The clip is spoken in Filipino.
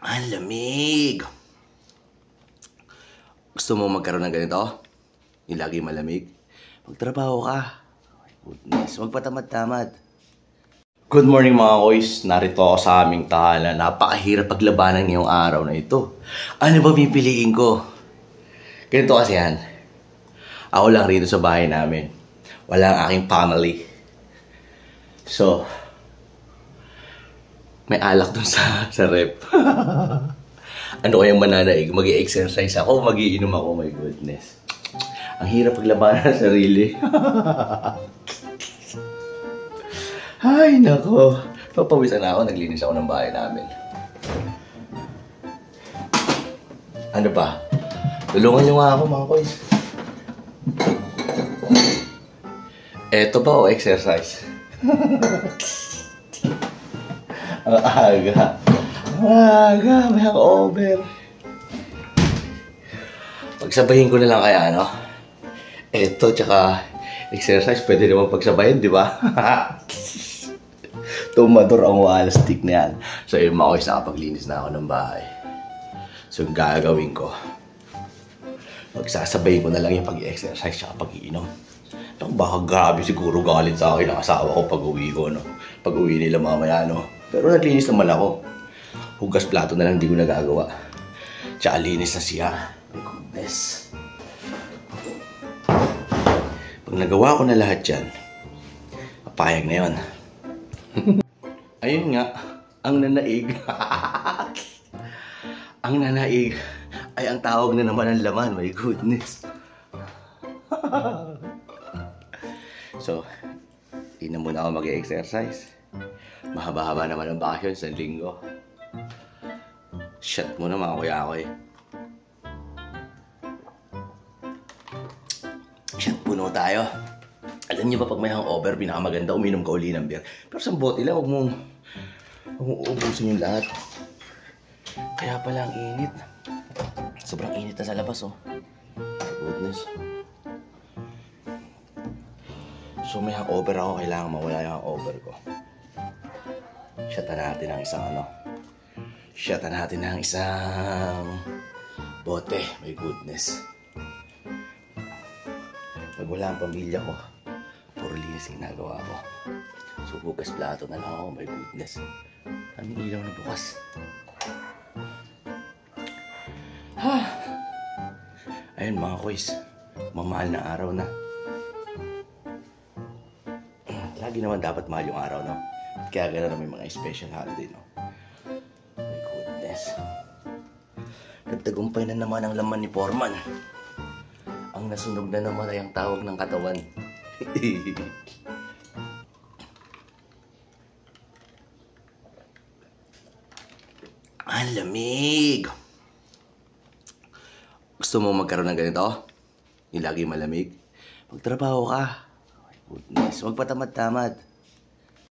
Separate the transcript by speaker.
Speaker 1: Ang lamig. Gusto mo magkaroon ng ganito? Yung lagi malamig? Magtrabaho ka. Goodness, magpatamad-tamad. Good morning mga koys. Narito ako sa aming tahanan. Napakahirap paglabanan ngayong araw na ito. Ano ba pipiliin ko? Ganito kasi yan. Ako lang rito sa bahay namin. Wala ang aking family. So, may alak dun sa rep. Ano kayang mananaig? Mag-i-exercise ako, mag-iinom ako, my goodness. Ang hirap paglabanan ng sarili. Ay, nako. Papawisan na ako, naglinis ako ng bahay namin. Ano ba? Tulungan nyo nga ako, mga boys. Eto ba o exercise? Ang aga. May hangover. Pagsabahin ko na lang kaya, ano? Eto, tsaka exercise, pwede naman pagsabahin, di ba? Tumador ang wall stick na yan. So, yung mga koys, nakapaglinis na ako ng bahay. So, yung gagawin ko, pagsasabahin ko na lang yung pag-exercise tsaka pag-iinom. Baka grabe siguro galit sa akin ang asawa ko pag-uwi ko, no? Pag-uwi nila mamaya, no? Pero naglinis naman ako. Hugas plato na lang, di ko nagagawa. Tsaka linis na siya. My goodness. Pag nagawa ko na lahat yan, papayag na yun. Ayun nga, ang nanaig. Ang nanaig ay ang tawag na naman ng laman. My goodness. So, di na muna ako mag-exercise. Mahaba-haba naman ang bakasyon sa linggo. Shot muna mga kuya ko eh. Shot puno tayo. Alam niyo ba pag may hangover, pinakamaganda uminom ka uli ng beer. Pero sa bote lang, huwag mong uubusin yung lahat. Kaya pala ang init. Sobrang init na sa labas, oh. Goodness. So may hangover ako, kailangan mawala yung hangover ko. Shotan natin ang isang Shotan natin ang isang bote. My goodness. Pag wala ang pamilya ko, puro linis yung ginagawa ko. So bukas plato na lang ako. My goodness. Kaming ilaw na bukas. Ayun mga koys, mamahal na araw na. Lagi naman dapat mahal yung araw, no? Kaya gano'n na may mga special holiday, no? My goodness. Nagtagumpay na naman ang laman ni Foreman. Ang nasunog na naman ay ang tawag ng katawan. Ang lamig! Gusto mo magkaroon ng ganito? Yung lagi malamig? Magtrabaho ka. Goodness, huwag patamad-tamad.